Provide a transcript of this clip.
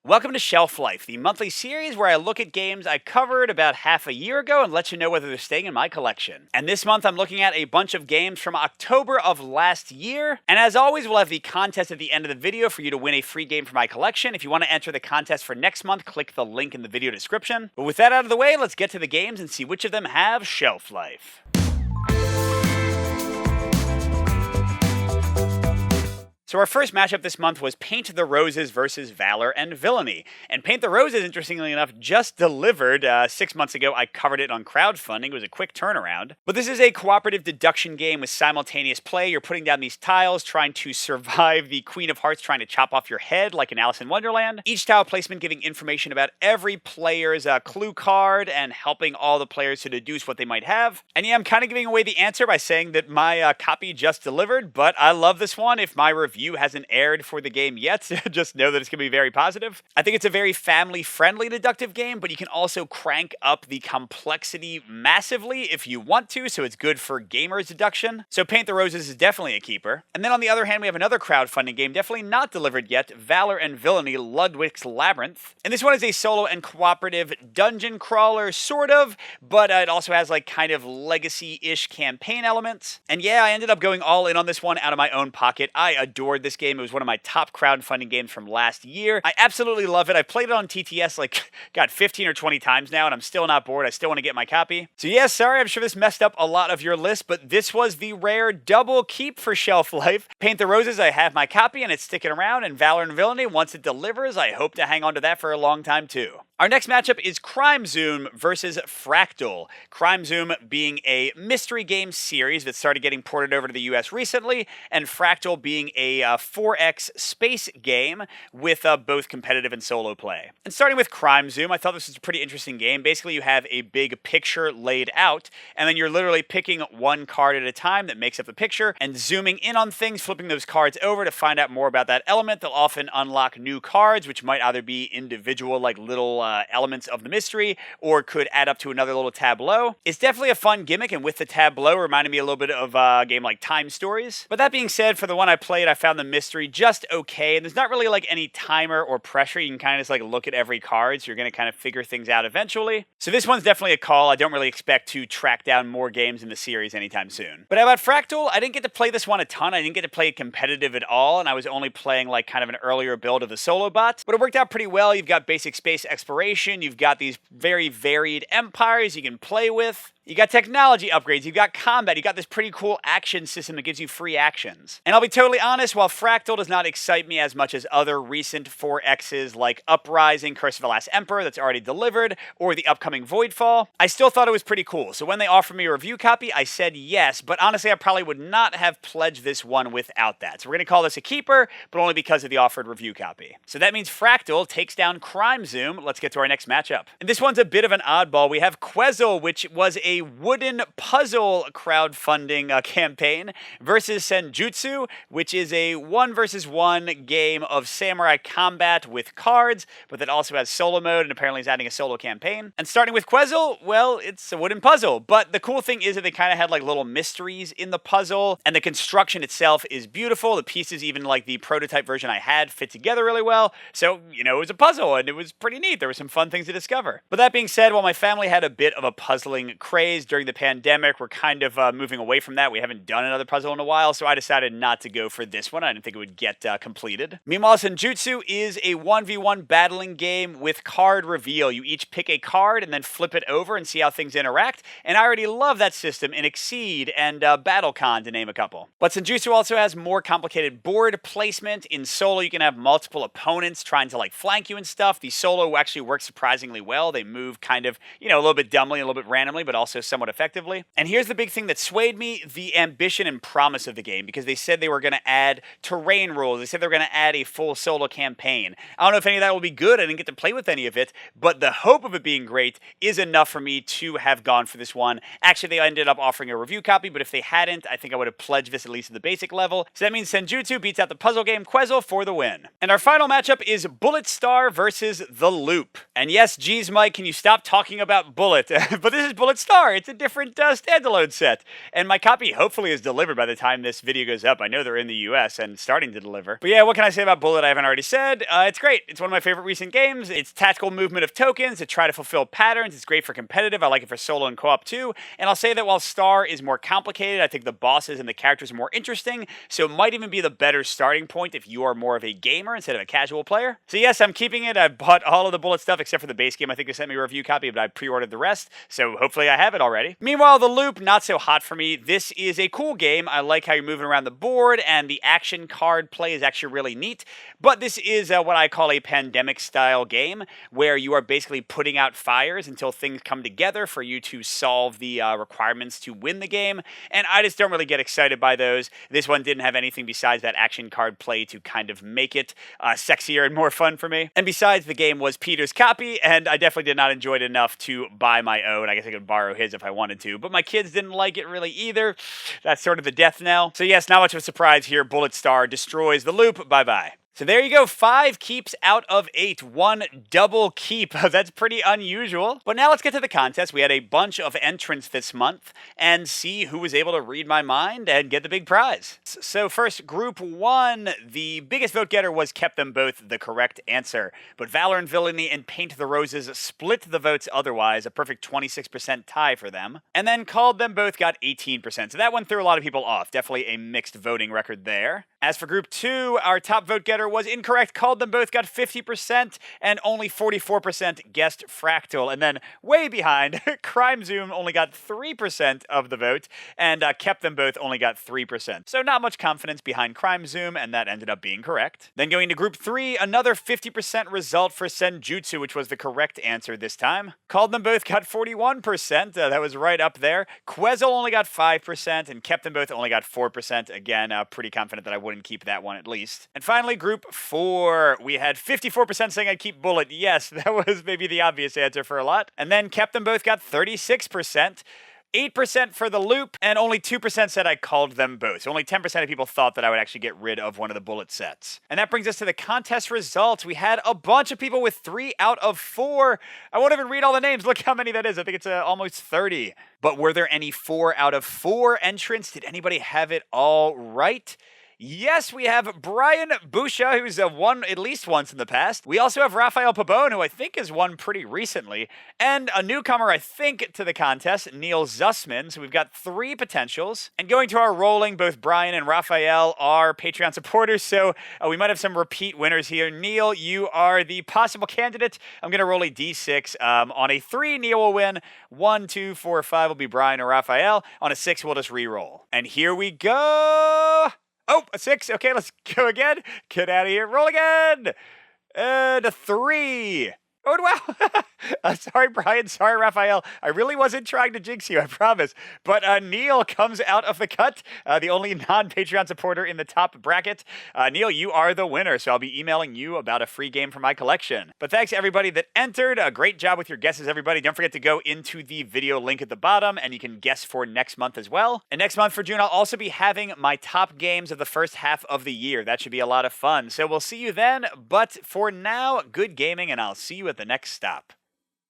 Welcome to Shelf Life, the monthly series where I look at games I covered about half a year ago and let you know whether they're staying in my collection. And this month I'm looking at a bunch of games from October of last year. And as always, we'll have the contest at the end of the video for you to win a free game from my collection. If you want to enter the contest for next month, click the link in the video description. But with that out of the way, let's get to the games and see which of them have shelf life. So our first matchup this month was Paint the Roses versus Valor and Villainy. And Paint the Roses, interestingly enough, just delivered 6 months ago. I covered it on crowdfunding. It was a quick turnaround. But this is a cooperative deduction game with simultaneous play. You're putting down these tiles, trying to survive the Queen of Hearts trying to chop off your head like in Alice in Wonderland. Each tile placement giving information about every player's clue card and helping all the players to deduce what they might have. And yeah, I'm kind of giving away the answer by saying that my copy just delivered, but I love this one. If my review hasn't aired for the game yet, just know that it's going to be very positive. I think it's a very family-friendly deductive game, but you can also crank up the complexity massively if you want to, so it's good for gamers deduction. So Paint the Roses is definitely a keeper. And then on the other hand, we have another crowdfunding game, definitely not delivered yet, Valor and Villainy, Ludwig's Labyrinth. And this one is a solo and cooperative dungeon crawler, sort of, but it also has like kind of legacy-ish campaign elements. And yeah, I ended up going all in on this one out of my own pocket. I adored this game. It was one of my top crowdfunding games from last year. I absolutely love it. I played it on TTS like, 15 or 20 times now, and I'm still not bored. I still want to get my copy. So yeah, sorry, I'm sure this messed up a lot of your list, but this was the rare double keep for Shelf Life. Paint the Roses, I have my copy, and it's sticking around, and Valor and Villainy, once it delivers, I hope to hang on to that for a long time too. Our next matchup is Crime Zoom versus Fractal. Crime Zoom being a mystery game series that started getting ported over to the US recently, and Fractal being a 4X space game with both competitive and solo play. And starting with Crime Zoom, I thought this was a pretty interesting game. Basically, you have a big picture laid out, and then you're literally picking one card at a time that makes up the picture, and zooming in on things, flipping those cards over to find out more about that element. They'll often unlock new cards, which might either be individual, like little elements of the mystery, or could add up to another little tableau. It's definitely a fun gimmick, and with the tableau, reminded me a little bit of a game like Time Stories. But that being said, for the one I played, I found the mystery just okay, and there's not really like any timer or pressure. You can kind of just like look at every card, so you're going to kind of figure things out eventually. So this one's definitely a call. I don't really expect to track down more games in the series anytime soon. But how about Fractal? I didn't get to play this one a ton. I didn't get to play it competitive at all, and I was only playing like kind of an earlier build of the solo bot. But it worked out pretty well. You've got basic space exploration. You've got these very varied empires you can play with. You got technology upgrades, you've got combat, you got this pretty cool action system that gives you free actions. And I'll be totally honest, while Fractal does not excite me as much as other recent 4Xs like Uprising, Curse of the Last Emperor that's already delivered, or the upcoming Voidfall, I still thought it was pretty cool. So when they offered me a review copy, I said yes, but honestly I probably would not have pledged this one without that. So we're going to call this a keeper, but only because of the offered review copy. So that means Fractal takes down Crime Zoom. Let's get to our next matchup. And this one's a bit of an oddball. We have Quezzle, which was a wooden puzzle crowdfunding campaign, versus Senjutsu, which is a 1-versus-1 game of samurai combat with cards, but that also has solo mode and apparently is adding a solo campaign. And starting with Quezzle, well, it's a wooden puzzle, but the cool thing is that they kind of had like little mysteries in the puzzle, and the construction itself is beautiful. The pieces, even like the prototype version I had, fit together really well. So, you know, it was a puzzle and it was pretty neat. There were some fun things to discover. But that being said, while my family had a bit of a puzzling craze during the pandemic, we're kind of moving away from that. We haven't done another puzzle in a while, so I decided not to go for this one. I didn't think it would get completed. Meanwhile, Senjutsu is a 1v1 battling game with card reveal. You each pick a card and then flip it over and see how things interact, and I already love that system in Exceed and BattleCon, to name a couple. But Senjutsu also has more complicated board placement. In solo, you can have multiple opponents trying to like flank you and stuff. The solo actually works surprisingly well. They move kind of, you know, a little bit dumbly, a little bit randomly, but also somewhat effectively. And here's the big thing that swayed me, the ambition and promise of the game, because they said they were going to add terrain rules. They said they were going to add a full solo campaign. I don't know if any of that will be good. I didn't get to play with any of it, but the hope of it being great is enough for me to have gone for this one. Actually, they ended up offering a review copy, but if they hadn't, I think I would have pledged this at least at the basic level. So that means Senjutsu beats out the puzzle game Quezzle for the win. And our final matchup is Bullet Star versus The Loop. And yes, geez, Mike, can you stop talking about Bullet? But this is Bullet Star. Star. It's a different standalone set. And my copy hopefully is delivered by the time this video goes up. I know they're in the US and starting to deliver. But yeah, what can I say about Bullet I haven't already said? It's great. It's one of my favorite recent games. It's tactical movement of tokens to try to fulfill patterns. It's great for competitive. I like it for solo and co-op too. And I'll say that while Star is more complicated, I think the bosses and the characters are more interesting. So it might even be the better starting point if you are more of a gamer instead of a casual player. So yes, I'm keeping it. I bought all of the Bullet stuff except for the base game. I think they sent me a review copy, but I pre-ordered the rest. So hopefully I have it already. Meanwhile, the Loop, not so hot for me. This is a cool game. I like how you're moving around the board, and the action card play is actually really neat. But this is what I call a pandemic-style game, where you are basically putting out fires until things come together for you to solve the requirements to win the game. And I just don't really get excited by those. This one didn't have anything besides that action card play to kind of make it sexier and more fun for me. And besides, the game was Peter's copy, and I definitely did not enjoy it enough to buy my own. I guess I could borrow his if I wanted to, but my kids didn't like it really either. That's sort of the death knell. So yes, not much of a surprise here. Bullet Star destroys the Loop. Bye-bye. So there you go, 5 keeps out of 8, 1 double keep. That's pretty unusual. But now let's get to the contest. We had a bunch of entrants this month and see who was able to read my mind and get the big prize. So first, Group 1, the biggest vote getter was Kept Them Both the correct answer. But Valor and Villainy and Paint the Roses split the votes otherwise, a perfect 26% tie for them. And then Called Them Both got 18%. So that one threw a lot of people off. Definitely a mixed voting record there. As for Group 2, our top vote getter was incorrect. Called Them Both got 50%, and only 44% guessed Fractal. And then way behind, Crime Zoom only got 3% of the vote, and Kept Them Both only got 3%. So not much confidence behind Crime Zoom, and that ended up being correct. Then going to Group 3, another 50% result for Senjutsu, which was the correct answer this time. Called Them Both got 41%. That was right up there. Quezzle only got 5%, and Kept Them Both only got 4%. Again, pretty confident that I wouldn't keep that one at least. And finally, Group 4, we had 54% saying I'd keep Bullet. Yes, that was maybe the obvious answer for a lot. And then Kept Them Both got 36%. 8% for the Loop, and only 2% said I Called Them Both. So only 10% of people thought that I would actually get rid of one of the Bullet sets. And that brings us to the contest results. We had a bunch of people with 3 out of 4. I won't even read all the names. Look how many that is. I think it's almost 30. But were there any 4 out of 4 entrants? Did anybody have it all right? Yes, we have Brian Busha, who's won at least once in the past. We also have Rafael Pabon, who I think has won pretty recently. And a newcomer, I think, to the contest, Neil Zussman. So we've got 3 potentials. And going to our rolling, both Brian and Rafael are Patreon supporters, so we might have some repeat winners here. Neil, you are the possible candidate. I'm going to roll a d6. On a 3, Neil will win. 1, 2, 4, 5 will be Brian or Rafael. On a 6, we'll just re-roll. And here we go! Oh, a 6. Okay, let's go again. Get out of here. Roll again. And a 3. Oh, wow. Sorry, Brian. Sorry, Raphael. I really wasn't trying to jinx you, I promise. But Neil comes out of the cut, the only non-Patreon supporter in the top bracket. Neil, you are the winner, so I'll be emailing you about a free game from my collection. But thanks to everybody that entered. A great job with your guesses, everybody. Don't forget to go into the video link at the bottom, and you can guess for next month as well. And next month for June, I'll also be having my top games of the first half of the year. That should be a lot of fun. So we'll see you then. But for now, good gaming, and I'll see you at the next stop.